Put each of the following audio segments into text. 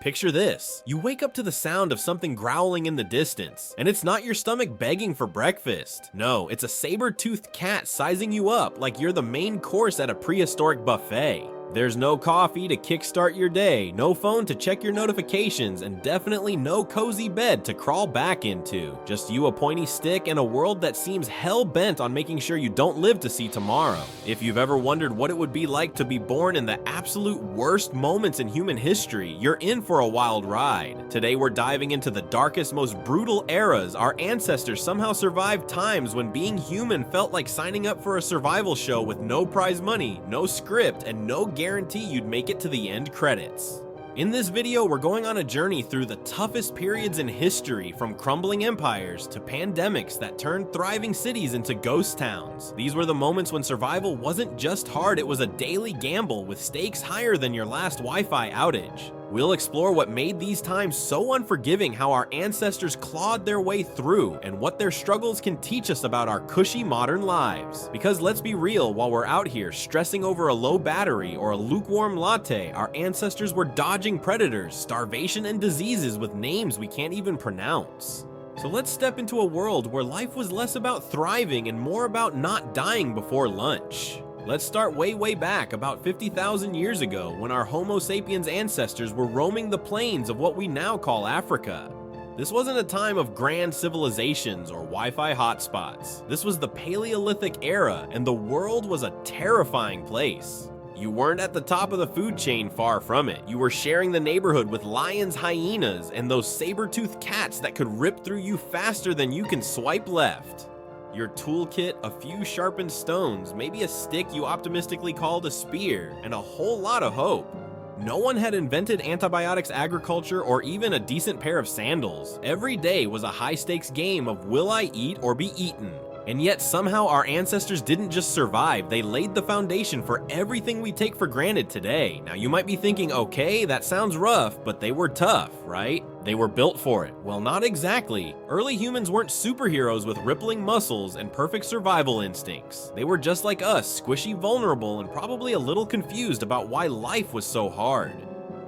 Picture this. You wake up to the sound of something growling in the distance, and it's not your stomach begging for breakfast. No, it's a saber-toothed cat sizing you up like you're the main course at a prehistoric buffet. There's no coffee to kickstart your day, no phone to check your notifications, and definitely no cozy bed to crawl back into. Just you, a pointy stick, and a world that seems hell-bent on making sure you don't live to see tomorrow. If you've ever wondered what it would be like to be born in the absolute worst moments in human history, you're in for a wild ride. Today we're diving into the darkest, most brutal eras. Our ancestors somehow survived times when being human felt like signing up for a survival show with no prize money, no script, and no guarantee you'd make it to the end credits. In this video, we're going on a journey through the toughest periods in history, from crumbling empires to pandemics that turned thriving cities into ghost towns. These were the moments when survival wasn't just hard, it was a daily gamble with stakes higher than your last Wi-Fi outage. We'll explore what made these times so unforgiving, how our ancestors clawed their way through, and what their struggles can teach us about our cushy modern lives. Because let's be real, while we're out here stressing over a low battery or a lukewarm latte, our ancestors were dodging predators, starvation, and diseases with names we can't even pronounce. So let's step into a world where life was less about thriving and more about not dying before lunch. Let's start way back, about 50,000 years ago, when our Homo sapiens ancestors were roaming the plains of what we now call Africa. This wasn't a time of grand civilizations or Wi-Fi hotspots. This was the Paleolithic era, and the world was a terrifying place. You weren't at the top of the food chain, far from it. You were sharing the neighborhood with lions, hyenas, and those saber-toothed cats that could rip through you faster than you can swipe left. Your toolkit, a few sharpened stones, maybe a stick you optimistically called a spear, and a whole lot of hope. No one had invented antibiotics, agriculture, or even a decent pair of sandals. Every day was a high-stakes game of will I eat or be eaten. And yet somehow our ancestors didn't just survive, they laid the foundation for everything we take for granted today. Now you might be thinking, okay, that sounds rough, but they were tough, right? They were built for it. Well, not exactly. Early humans weren't superheroes with rippling muscles and perfect survival instincts. They were just like us, squishy, vulnerable, and probably a little confused about why life was so hard.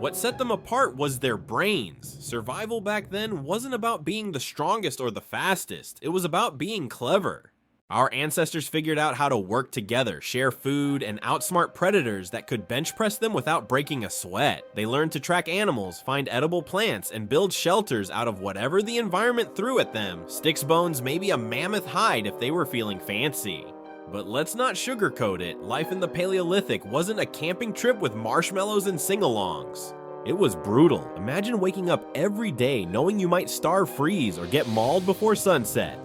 What set them apart was their brains. Survival back then wasn't about being the strongest or the fastest, it was about being clever. Our ancestors figured out how to work together, share food, and outsmart predators that could bench press them without breaking a sweat. They learned to track animals, find edible plants, and build shelters out of whatever the environment threw at them. Sticks, bones, maybe a mammoth hide if they were feeling fancy. But let's not sugarcoat it, life in the Paleolithic wasn't a camping trip with marshmallows and sing-alongs. It was brutal. Imagine waking up every day knowing you might starve, freeze, or get mauled before sunset.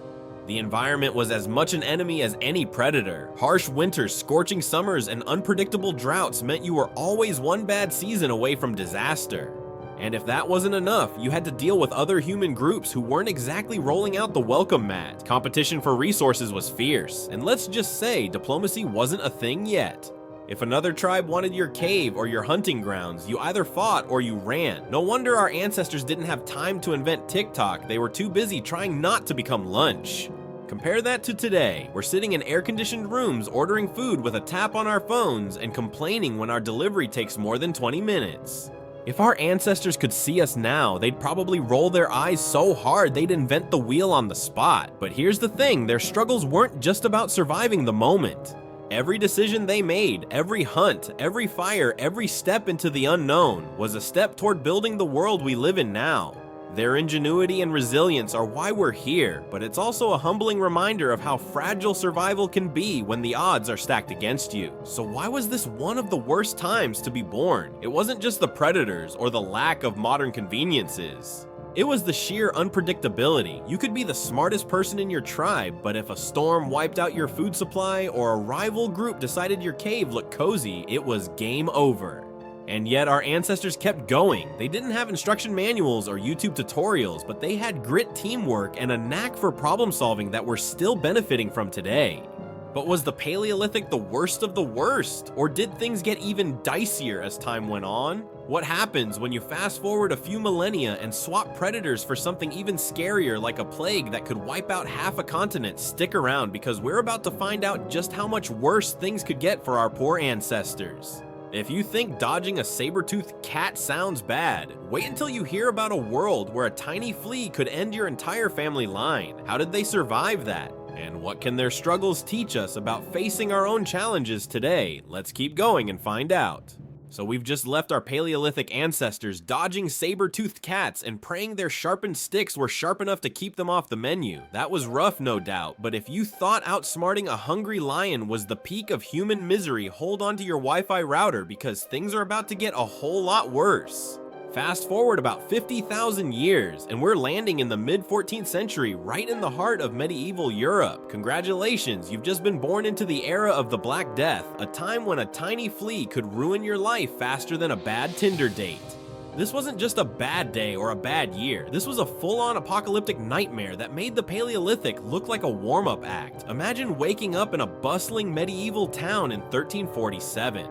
The environment was as much an enemy as any predator. Harsh winters, scorching summers, and unpredictable droughts meant you were always one bad season away from disaster. And if that wasn't enough, you had to deal with other human groups who weren't exactly rolling out the welcome mat. Competition for resources was fierce, and let's just say diplomacy wasn't a thing yet. If another tribe wanted your cave or your hunting grounds, you either fought or you ran. No wonder our ancestors didn't have time to invent TikTok, they were too busy trying not to become lunch. Compare that to today. We're sitting in air-conditioned rooms ordering food with a tap on our phones and complaining when our delivery takes more than 20 minutes. If our ancestors could see us now, they'd probably roll their eyes so hard they'd invent the wheel on the spot. But here's the thing, their struggles weren't just about surviving the moment. Every decision they made, every hunt, every fire, every step into the unknown was a step toward building the world we live in now. Their ingenuity and resilience are why we're here, but it's also a humbling reminder of how fragile survival can be when the odds are stacked against you. So why was this one of the worst times to be born? It wasn't just the predators or the lack of modern conveniences. It was the sheer unpredictability. You could be the smartest person in your tribe, but if a storm wiped out your food supply or a rival group decided your cave looked cozy, it was game over. And yet our ancestors kept going. They didn't have instruction manuals or YouTube tutorials, but they had grit, teamwork, and a knack for problem solving that we're still benefiting from today. But was the Paleolithic the worst of the worst? Or did things get even dicier as time went on? What happens when you fast forward a few millennia and swap predators for something even scarier like a plague that could wipe out half a continent? Stick around, because we're about to find out just how much worse things could get for our poor ancestors. If you think dodging a saber-toothed cat sounds bad, wait until you hear about a world where a tiny flea could end your entire family line. How did they survive that? And what can their struggles teach us about facing our own challenges today? Let's keep going and find out. So we've just left our Paleolithic ancestors dodging saber-toothed cats and praying their sharpened sticks were sharp enough to keep them off the menu. That was rough, no doubt, but if you thought outsmarting a hungry lion was the peak of human misery, hold on to your Wi-Fi router because things are about to get a whole lot worse. Fast forward about 50,000 years, and we're landing in the mid-14th century, right in the heart of medieval Europe. Congratulations, you've just been born into the era of the Black Death, a time when a tiny flea could ruin your life faster than a bad Tinder date. This wasn't just a bad day or a bad year, this was a full-on apocalyptic nightmare that made the Paleolithic look like a warm-up act. Imagine waking up in a bustling medieval town in 1347.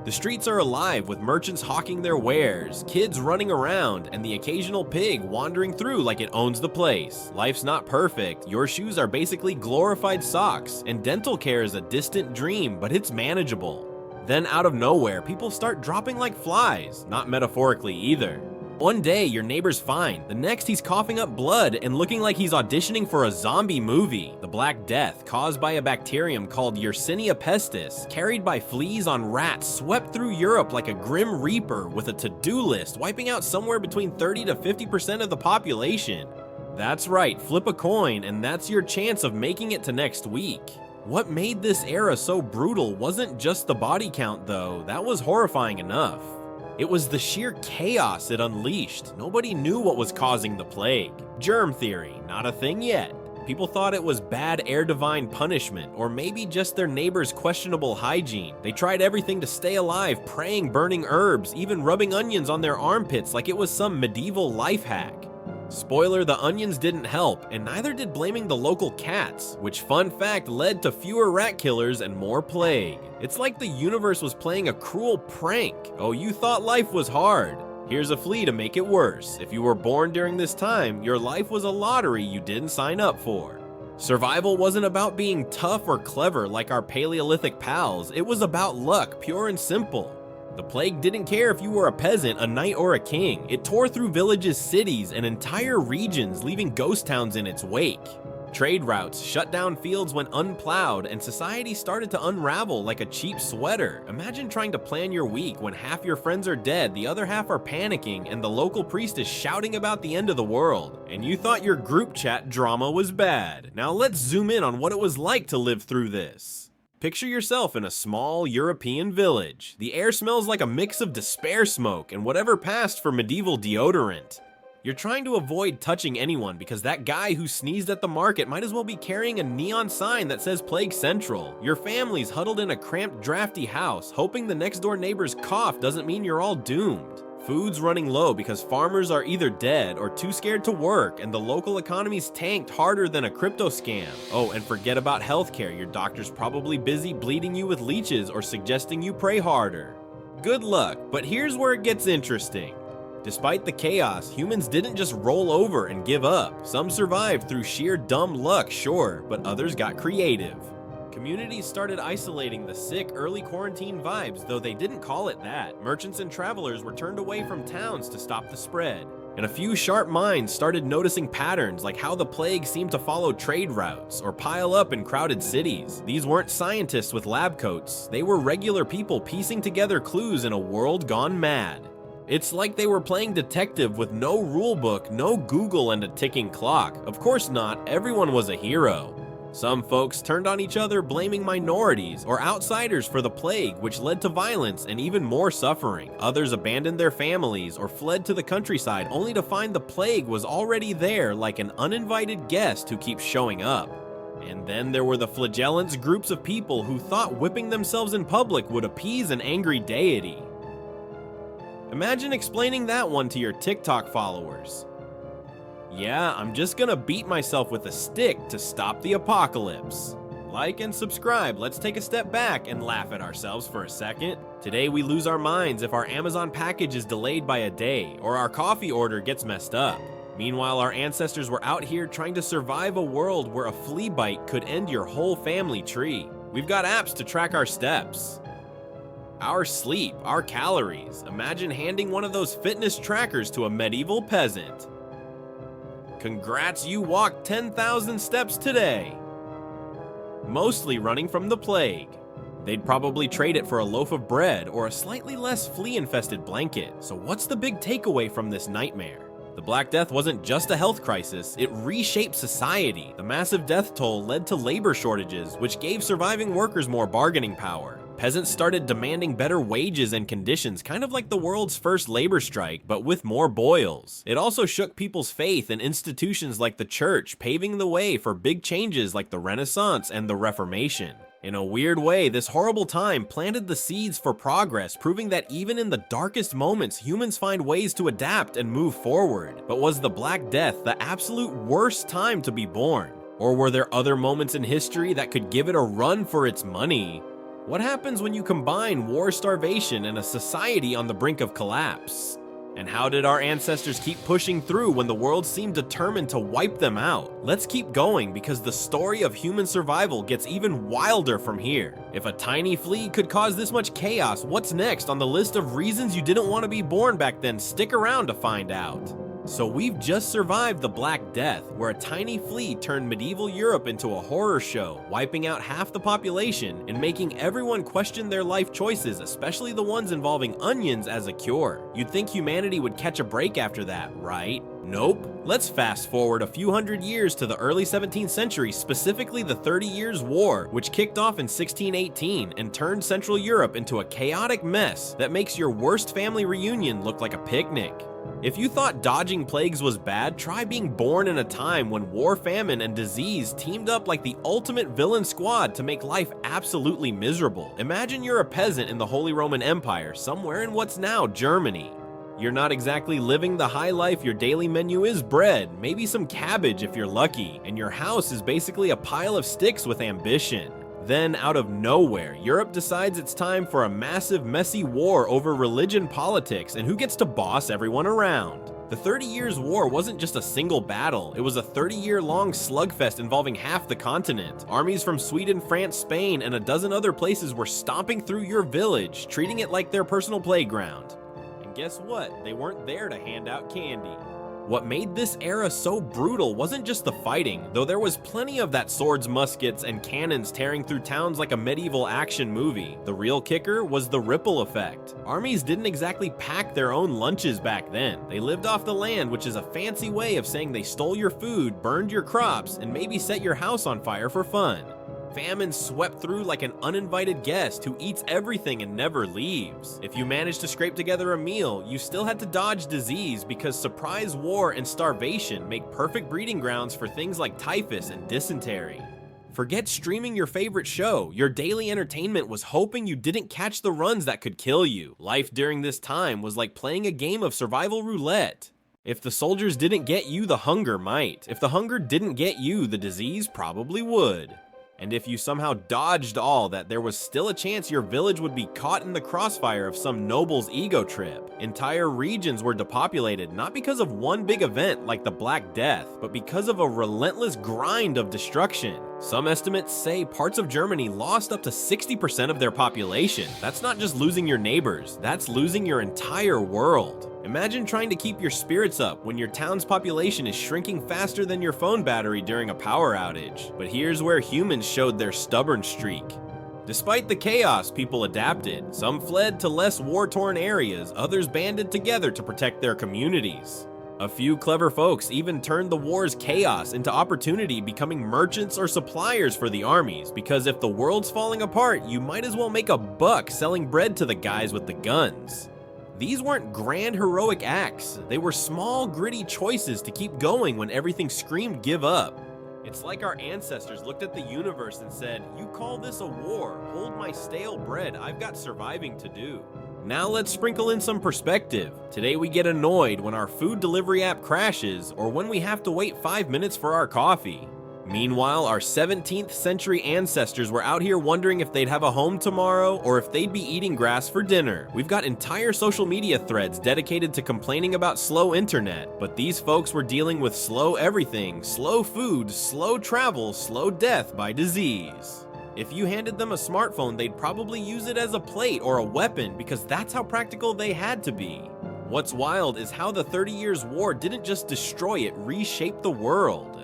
The streets are alive with merchants hawking their wares, kids running around, and the occasional pig wandering through like it owns the place. Life's not perfect, your shoes are basically glorified socks, and dental care is a distant dream, but it's manageable. Then out of nowhere, people start dropping like flies, not metaphorically either. One day, your neighbor's fine. The next, he's coughing up blood and looking like he's auditioning for a zombie movie. The Black Death, caused by a bacterium called Yersinia pestis, carried by fleas on rats, swept through Europe like a grim reaper with a to-do list, wiping out somewhere between 30 to 50% of the population. That's right, flip a coin, and that's your chance of making it to next week. What made this era so brutal wasn't just the body count, though. That was horrifying enough. It was the sheer chaos it unleashed. Nobody knew what was causing the plague. Germ theory, not a thing yet. People thought it was bad air divine punishment, or maybe just their neighbor's questionable hygiene. They tried everything to stay alive, praying burning herbs, even rubbing onions on their armpits like it was some medieval life hack. Spoiler, the onions didn't help, and neither did blaming the local cats, which fun fact led to fewer rat killers and more plague. It's like the universe was playing a cruel prank. Oh, you thought life was hard? Here's a flea to make it worse. If you were born during this time, your life was a lottery you didn't sign up for. Survival wasn't about being tough or clever like our Paleolithic pals, it was about luck, pure and simple. The plague didn't care if you were a peasant, a knight, or a king. It tore through villages, cities, and entire regions, leaving ghost towns in its wake. Trade routes shut down fields when unplowed, and society started to unravel like a cheap sweater. Imagine trying to plan your week when half your friends are dead, the other half are panicking, and the local priest is shouting about the end of the world. And you thought your group chat drama was bad. Now let's zoom in on what it was like to live through this. Picture yourself in a small European village. The air smells like a mix of despair smoke and whatever passed for medieval deodorant. You're trying to avoid touching anyone because that guy who sneezed at the market might as well be carrying a neon sign that says Plague Central. Your family's huddled in a cramped, drafty house, hoping the next door neighbor's cough doesn't mean you're all doomed. Food's running low because farmers are either dead or too scared to work, and the local economy's tanked harder than a crypto scam. Oh, and forget about healthcare. Your doctor's probably busy bleeding you with leeches or suggesting you pray harder. Good luck, but here's where it gets interesting. Despite the chaos, humans didn't just roll over and give up. Some survived through sheer dumb luck, sure, but others got creative. Communities started isolating the sick early quarantine vibes, though they didn't call it that. Merchants and travelers were turned away from towns to stop the spread. And a few sharp minds started noticing patterns like how the plague seemed to follow trade routes or pile up in crowded cities. These weren't scientists with lab coats, they were regular people piecing together clues in a world gone mad. It's like they were playing detective with no rulebook, no Google, and a ticking clock. Of course not, everyone was a hero. Some folks turned on each other blaming minorities or outsiders for the plague, which led to violence and even more suffering. Others abandoned their families or fled to the countryside only to find the plague was already there like an uninvited guest who keeps showing up. And then there were the flagellants, groups of people who thought whipping themselves in public would appease an angry deity. Imagine explaining that one to your TikTok followers. Yeah, I'm just gonna beat myself with a stick to stop the apocalypse. Like and subscribe, let's take a step back and laugh at ourselves for a second. Today we lose our minds if our Amazon package is delayed by a day, or our coffee order gets messed up. Meanwhile, our ancestors were out here trying to survive a world where a flea bite could end your whole family tree. We've got apps to track our steps. Our sleep, our calories. Imagine handing one of those fitness trackers to a medieval peasant. Congrats, you walked 10,000 steps today. Mostly running from the plague. They'd probably trade it for a loaf of bread or a slightly less flea-infested blanket. So what's the big takeaway from this nightmare? The Black Death wasn't just a health crisis, it reshaped society. The massive death toll led to labor shortages, which gave surviving workers more bargaining power. Peasants started demanding better wages and conditions, kind of like the world's first labor strike, but with more boils. It also shook people's faith in institutions like the church, paving the way for big changes like the Renaissance and the Reformation. In a weird way, this horrible time planted the seeds for progress, proving that even in the darkest moments, humans find ways to adapt and move forward. But was the Black Death the absolute worst time to be born? Or were there other moments in history that could give it a run for its money? What happens when you combine war, starvation, and a society on the brink of collapse? And how did our ancestors keep pushing through when the world seemed determined to wipe them out? Let's keep going because the story of human survival gets even wilder from here. If a tiny flea could cause this much chaos, what's next on the list of reasons you didn't want to be born back then? Stick around to find out. So we've just survived the Black Death, where a tiny flea turned medieval Europe into a horror show, wiping out half the population and making everyone question their life choices, especially the ones involving onions as a cure. You'd think humanity would catch a break after that, right? Nope. Let's fast forward a few hundred years to the early 17th century, specifically the 30 Years' War, which kicked off in 1618 and turned Central Europe into a chaotic mess that makes your worst family reunion look like a picnic. If you thought dodging plagues was bad, try being born in a time when war, famine, and disease teamed up like the ultimate villain squad to make life absolutely miserable. Imagine you're a peasant in the Holy Roman Empire, somewhere in what's now Germany. You're not exactly living the high life. Your daily menu is bread, maybe some cabbage if you're lucky, and your house is basically a pile of sticks with ambition. Then, out of nowhere, Europe decides it's time for a massive, messy war over religion, politics, and who gets to boss everyone around. The 30 Years' War wasn't just a single battle, it was a 30-year-long slugfest involving half the continent. Armies from Sweden, France, Spain, and a dozen other places were stomping through your village, treating it like their personal playground. And guess what? They weren't there to hand out candy. What made this era so brutal wasn't just the fighting, though there was plenty of that swords, muskets, and cannons tearing through towns like a medieval action movie. The real kicker was the ripple effect. Armies didn't exactly pack their own lunches back then. They lived off the land, which is a fancy way of saying they stole your food, burned your crops, and maybe set your house on fire for fun. Famine swept through like an uninvited guest who eats everything and never leaves. If you managed to scrape together a meal, you still had to dodge disease because surprise war and starvation make perfect breeding grounds for things like typhus and dysentery. Forget streaming your favorite show. Your daily entertainment was hoping you didn't catch the runs that could kill you. Life during this time was like playing a game of survival roulette. If the soldiers didn't get you, the hunger might. If the hunger didn't get you, the disease probably would. And if you somehow dodged all that, there was still a chance your village would be caught in the crossfire of some noble's ego trip. Entire regions were depopulated, not because of one big event like the Black Death, but because of a relentless grind of destruction. Some estimates say parts of Germany lost up to 60% of their population. That's not just losing your neighbors, that's losing your entire world. Imagine trying to keep your spirits up when your town's population is shrinking faster than your phone battery during a power outage. But here's where humans showed their stubborn streak. Despite the chaos, people adapted. Some fled to less war-torn areas, others banded together to protect their communities. A few clever folks even turned the war's chaos into opportunity, becoming merchants or suppliers for the armies, because if the world's falling apart, you might as well make a buck selling bread to the guys with the guns. These weren't grand heroic acts, they were small gritty choices to keep going when everything screamed give up. It's like our ancestors looked at the universe and said, "You call this a war, hold my stale bread, I've got surviving to do." Now let's sprinkle in some perspective. Today we get annoyed when our food delivery app crashes or when we have to wait 5 minutes for our coffee. Meanwhile, our 17th century ancestors were out here wondering if they'd have a home tomorrow or if they'd be eating grass for dinner. We've got entire social media threads dedicated to complaining about slow internet, but these folks were dealing with slow everything, slow food, slow travel, slow death by disease. If you handed them a smartphone, they'd probably use it as a plate or a weapon because that's how practical they had to be. What's wild is how the 30 Years' War didn't just destroy it, reshaped the world.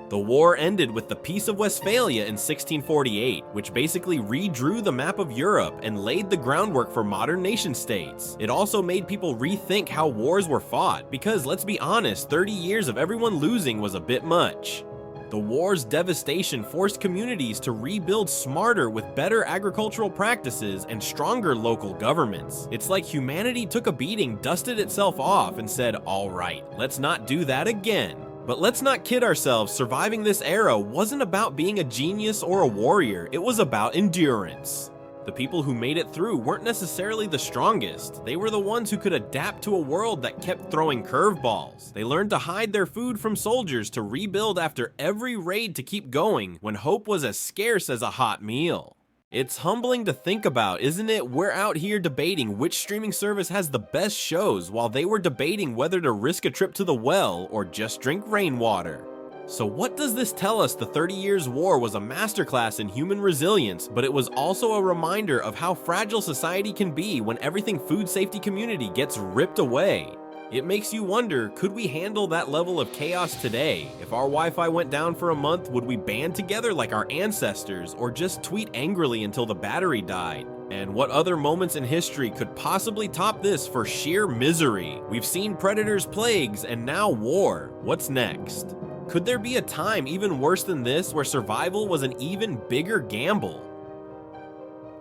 The war ended with the Peace of Westphalia in 1648, which basically redrew the map of Europe and laid the groundwork for modern nation-states. It also made people rethink how wars were fought, because let's be honest, 30 years of everyone losing was a bit much. The war's devastation forced communities to rebuild smarter with better agricultural practices and stronger local governments. It's like humanity took a beating, dusted itself off, and said, all right, let's not do that again. But let's not kid ourselves, surviving this era wasn't about being a genius or a warrior, it was about endurance. The people who made it through weren't necessarily the strongest, they were the ones who could adapt to a world that kept throwing curveballs. They learned to hide their food from soldiers, to rebuild after every raid, to keep going when hope was as scarce as a hot meal. It's humbling to think about, isn't it? We're out here debating which streaming service has the best shows while they were debating whether to risk a trip to the well or just drink rainwater. So what does this tell us? The 30 Years' War was a masterclass in human resilience, but it was also a reminder of how fragile society can be when everything food safety community gets ripped away. It makes you wonder, could we handle that level of chaos today? If our Wi-Fi went down for a month, would we band together like our ancestors, or just tweet angrily until the battery died? And what other moments in history could possibly top this for sheer misery? We've seen predators, plagues, and now war. What's next? Could there be a time even worse than this where survival was an even bigger gamble?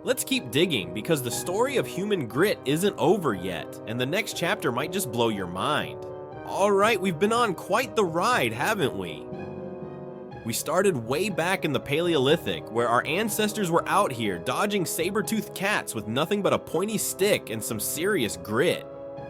Let's keep digging, because the story of human grit isn't over yet, and the next chapter might just blow your mind. Alright, we've been on quite the ride, haven't we? We started way back in the Paleolithic, where our ancestors were out here dodging saber-toothed cats with nothing but a pointy stick and some serious grit.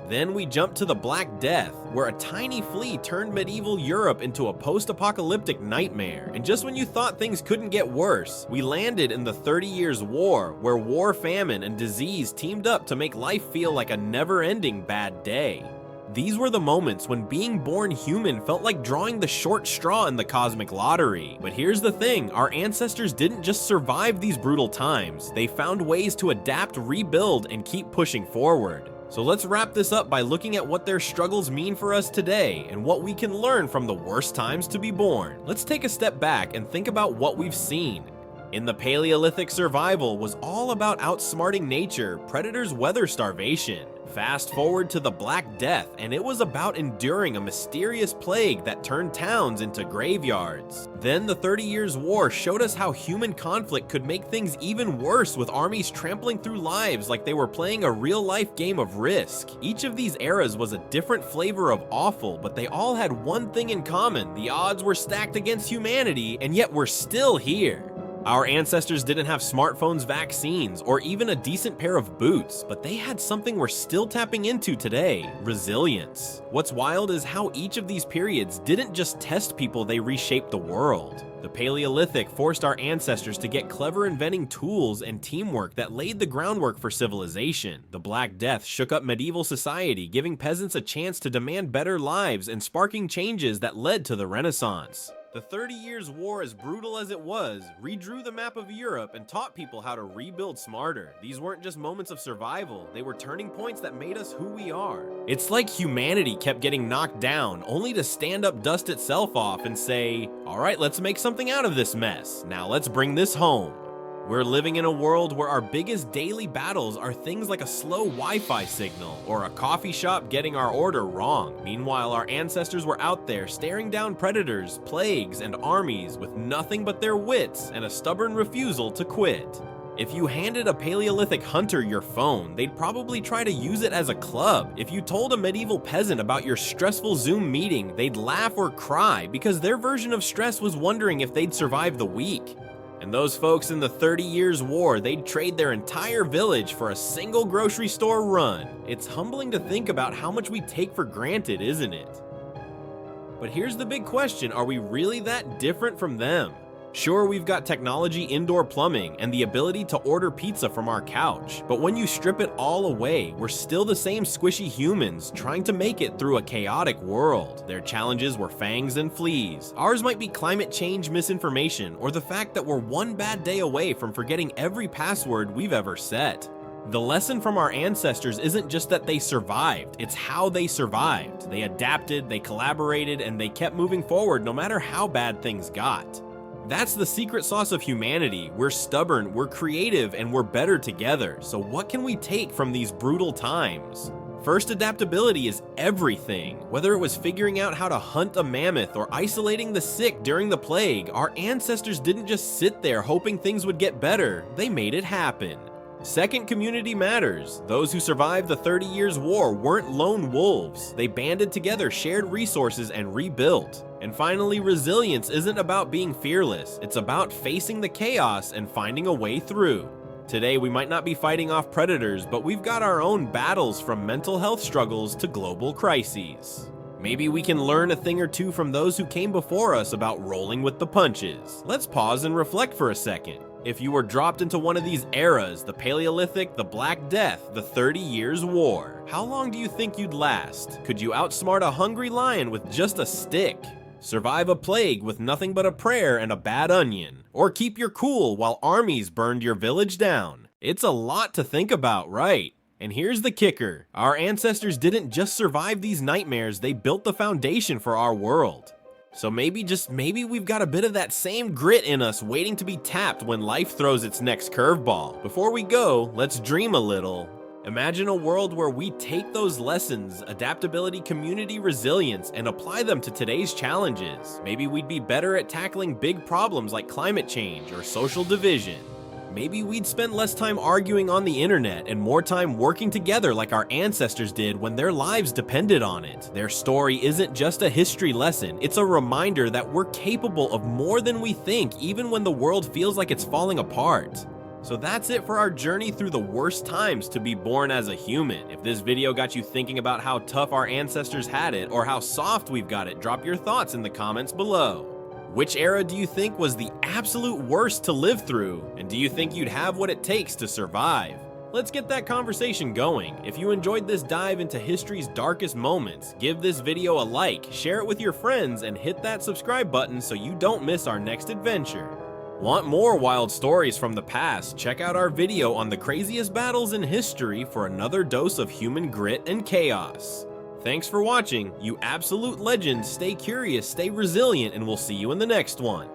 Then we jumped to the Black Death, where a tiny flea turned medieval Europe into a post-apocalyptic nightmare. And just when you thought things couldn't get worse, we landed in the 30 Years' War, where war, famine, and disease teamed up to make life feel like a never-ending bad day. These were the moments when being born human felt like drawing the short straw in the cosmic lottery. But here's the thing, our ancestors didn't just survive these brutal times, they found ways to adapt, rebuild, and keep pushing forward. So let's wrap this up by looking at what their struggles mean for us today and what we can learn from the worst times to be born. Let's take a step back and think about what we've seen. In the Paleolithic, survival was all about outsmarting nature, predators, weather, starvation. Fast forward to the Black Death, and it was about enduring a mysterious plague that turned towns into graveyards. Then the 30 Years' War showed us how human conflict could make things even worse, with armies trampling through lives like they were playing a real-life game of Risk. Each of these eras was a different flavor of awful, but they all had one thing in common: the odds were stacked against humanity, and yet we're still here. Our ancestors didn't have smartphones, vaccines, or even a decent pair of boots, but they had something we're still tapping into today: resilience. What's wild is how each of these periods didn't just test people, they reshaped the world. The Paleolithic forced our ancestors to get clever, inventing tools and teamwork that laid the groundwork for civilization. The Black Death shook up medieval society, giving peasants a chance to demand better lives and sparking changes that led to the Renaissance. The 30 Years' War, as brutal as it was, redrew the map of Europe and taught people how to rebuild smarter. These weren't just moments of survival, they were turning points that made us who we are. It's like humanity kept getting knocked down, only to stand up, dust itself off, and say, alright, let's make something out of this mess. Now let's bring this home. We're living in a world where our biggest daily battles are things like a slow Wi-Fi signal or a coffee shop getting our order wrong. Meanwhile, our ancestors were out there staring down predators, plagues, and armies with nothing but their wits and a stubborn refusal to quit. If you handed a Paleolithic hunter your phone, they'd probably try to use it as a club. If you told a medieval peasant about your stressful Zoom meeting, they'd laugh or cry because their version of stress was wondering if they'd survive the week. And those folks in the 30 Years' War, they'd trade their entire village for a single grocery store run. It's humbling to think about how much we take for granted, isn't it? But here's the big question, are we really that different from them? Sure, we've got technology, indoor plumbing, and the ability to order pizza from our couch, but when you strip it all away, we're still the same squishy humans trying to make it through a chaotic world. Their challenges were fangs and fleas. Ours might be climate change misinformation, or the fact that we're one bad day away from forgetting every password we've ever set. The lesson from our ancestors isn't just that they survived, it's how they survived. They adapted, they collaborated, and they kept moving forward no matter how bad things got. That's the secret sauce of humanity. We're stubborn, we're creative, and we're better together. So what can we take from these brutal times? First, adaptability is everything. Whether it was figuring out how to hunt a mammoth or isolating the sick during the plague, our ancestors didn't just sit there hoping things would get better, they made it happen. Second, community matters. Those who survived the 30 Years' War weren't lone wolves. They banded together, shared resources, and rebuilt. And finally, resilience isn't about being fearless. It's about facing the chaos and finding a way through. Today, we might not be fighting off predators, but we've got our own battles, from mental health struggles to global crises. Maybe we can learn a thing or two from those who came before us about rolling with the punches. Let's pause and reflect for a second. If you were dropped into one of these eras, the Paleolithic, the Black Death, the 30 Years' War, how long do you think you'd last? Could you outsmart a hungry lion with just a stick? Survive a plague with nothing but a prayer and a bad onion? Or keep your cool while armies burned your village down? It's a lot to think about, right? And here's the kicker. Our ancestors didn't just survive these nightmares, they built the foundation for our world. So maybe, just maybe, we've got a bit of that same grit in us waiting to be tapped when life throws its next curveball. Before we go, let's dream a little. Imagine a world where we take those lessons, adaptability, community, resilience, and apply them to today's challenges. Maybe we'd be better at tackling big problems like climate change or social division. Maybe we'd spend less time arguing on the internet and more time working together like our ancestors did when their lives depended on it. Their story isn't just a history lesson, it's a reminder that we're capable of more than we think, even when the world feels like it's falling apart. So that's it for our journey through the worst times to be born as a human. If this video got you thinking about how tough our ancestors had it, or how soft we've got it, drop your thoughts in the comments below. Which era do you think was the absolute worst to live through? And do you think you'd have what it takes to survive? Let's get that conversation going. If you enjoyed this dive into history's darkest moments, give this video a like, share it with your friends, and hit that subscribe button so you don't miss our next adventure. Want more wild stories from the past? Check out our video on the craziest battles in history for another dose of human grit and chaos. Thanks for watching, you absolute legends. Stay curious, stay resilient, and we'll see you in the next one.